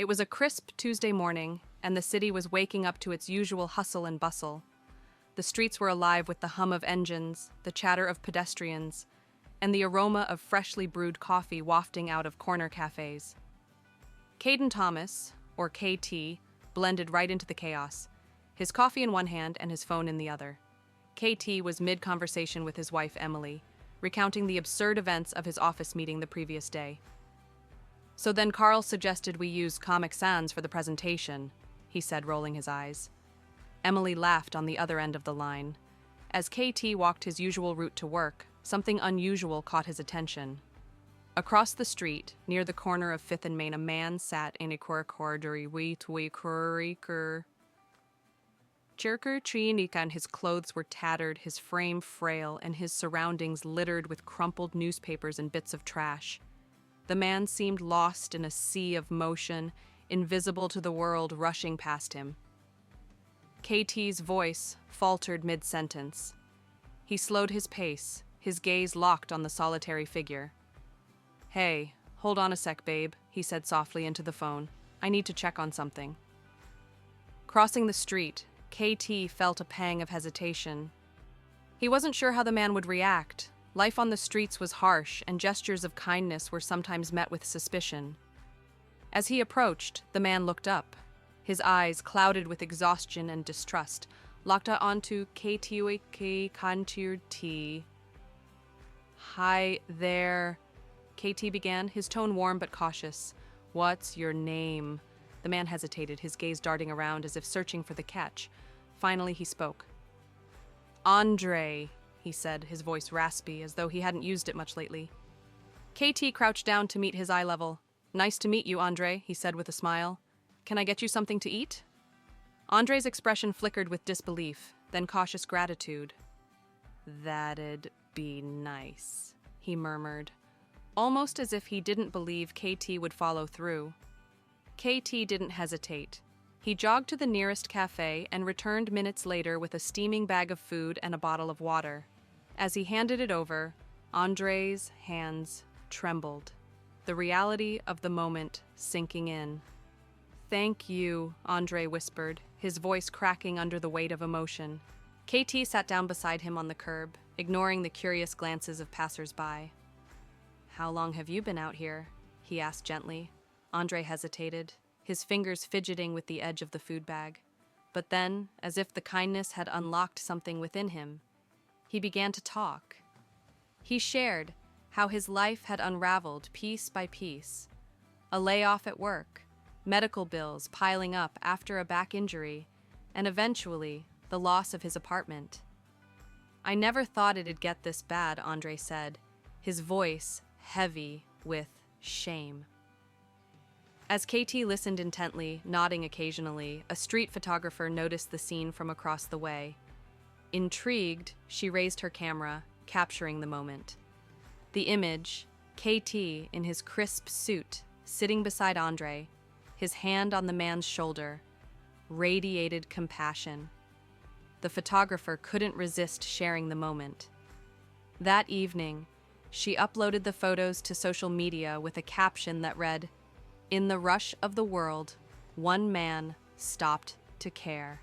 It was a crisp Tuesday morning, and the city was waking up to its usual hustle and bustle. The streets were alive with the hum of engines, the chatter of pedestrians, and the aroma of freshly brewed coffee wafting out of corner cafes. Caden Thomas, or KT, blended right into the chaos, his coffee in one hand and his phone in the other. KT was mid-conversation with his wife Emily, recounting the absurd events of his office meeting the previous day. "So then Carl suggested we use Comic Sans for the presentation," he said, rolling his eyes. Emily laughed on the other end of the line. As KT walked his usual route to work, something unusual caught his attention. Across the street, near the corner of 5th and Main, a man sat in a corridor and his clothes were tattered, his frame frail, and his surroundings littered with crumpled newspapers and bits of trash. The man seemed lost in a sea of motion, invisible to the world rushing past him. KT's voice faltered mid-sentence. He slowed his pace, his gaze locked on the solitary figure. "Hey, hold on a sec, babe," he said softly into the phone. "I need to check on something." Crossing the street, KT felt a pang of hesitation. He wasn't sure how the man would react. Life on the streets was harsh, and gestures of kindness were sometimes met with suspicion. As he approached, the man looked up. His eyes, clouded with exhaustion and distrust, locked onto KT. "Hi there," KT began, his tone warm but cautious. "What's your name?" The man hesitated, his gaze darting around as if searching for the catch. Finally, he spoke. "Andre," he said, his voice raspy, as though he hadn't used it much lately. KT crouched down to meet his eye level. "Nice to meet you, Andre," he said with a smile. "Can I get you something to eat?" Andre's expression flickered with disbelief, then cautious gratitude. "That'd be nice," he murmured, almost as if he didn't believe KT would follow through. KT didn't hesitate. He jogged to the nearest cafe and returned minutes later with a steaming bag of food and a bottle of water. As he handed it over, Andre's hands trembled, the reality of the moment sinking in. "Thank you," Andre whispered, his voice cracking under the weight of emotion. KT sat down beside him on the curb, ignoring the curious glances of passers-by. "How long have you been out here?" he asked gently. Andre hesitated, his fingers fidgeting with the edge of the food bag. But then, as if the kindness had unlocked something within him, he began to talk. He shared how his life had unraveled piece by piece. A layoff at work, medical bills piling up after a back injury, and eventually, the loss of his apartment. "I never thought it'd get this bad," Andre said, his voice heavy with shame. As KT listened intently, nodding occasionally, a street photographer noticed the scene from across the way. Intrigued, she raised her camera, capturing the moment. The image, KT in his crisp suit, sitting beside Andre, his hand on the man's shoulder, radiated compassion. The photographer couldn't resist sharing the moment. That evening, she uploaded the photos to social media with a caption that read, "In the rush of the world, one man stopped to care.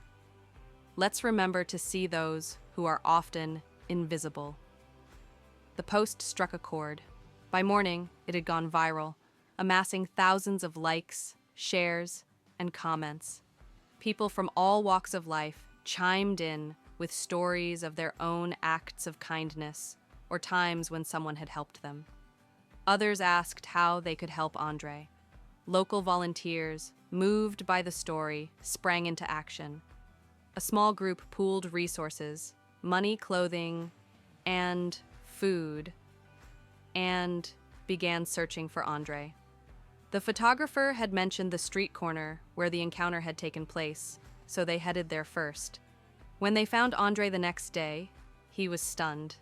Let's remember to see those who are often invisible." The post struck a chord. By morning, it had gone viral, amassing thousands of likes, shares, and comments. People from all walks of life chimed in with stories of their own acts of kindness or times when someone had helped them. Others asked how they could help Andre. Local volunteers, moved by the story, sprang into action. A small group pooled resources, money, clothing, and food, and began searching for Andre. The photographer had mentioned the street corner where the encounter had taken place, so they headed there first. When they found Andre the next day, he was stunned.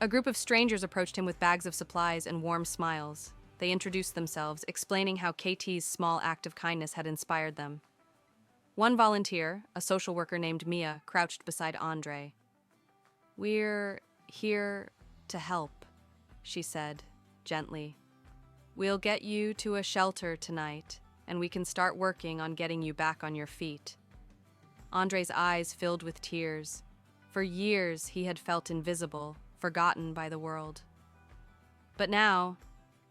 A group of strangers approached him with bags of supplies and warm smiles. They introduced themselves, explaining how KT's small act of kindness had inspired them. One volunteer, a social worker named Mia, crouched beside Andre. "We're here to help," she said, gently. "We'll get you to a shelter tonight, and we can start working on getting you back on your feet." Andre's eyes filled with tears. For years, he had felt invisible, forgotten by the world. But now,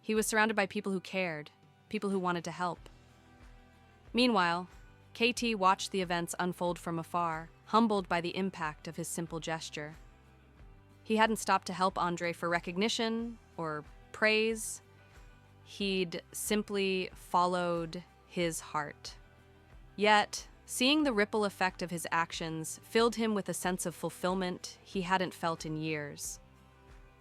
he was surrounded by people who cared, people who wanted to help. Meanwhile, KT watched the events unfold from afar, humbled by the impact of his simple gesture. He hadn't stopped to help Andre for recognition or praise. He'd simply followed his heart. Yet, seeing the ripple effect of his actions filled him with a sense of fulfillment he hadn't felt in years.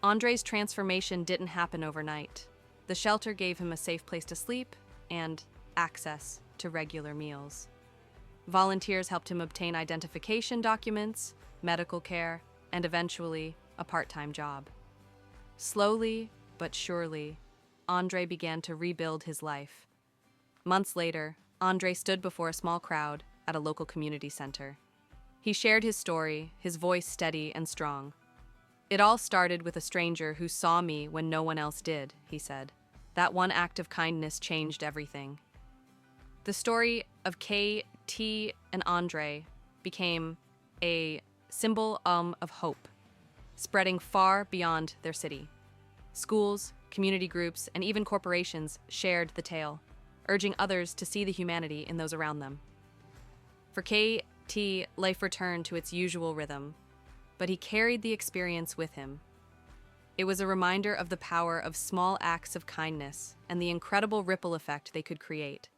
Andre's transformation didn't happen overnight. The shelter gave him a safe place to sleep and access to regular meals. Volunteers helped him obtain identification documents, medical care, and eventually a part-time job. Slowly but surely, Andre began to rebuild his life. Months later, Andre stood before a small crowd at a local community center. He shared his story, his voice steady and strong. "It all started with a stranger who saw me when no one else did," he said. "That one act of kindness changed everything." The story of KT and Andre became a symbol of hope, spreading far beyond their city. Schools, community groups, and even corporations shared the tale, urging others to see the humanity in those around them. For KT, life returned to its usual rhythm, but he carried the experience with him. It was a reminder of the power of small acts of kindness and the incredible ripple effect they could create.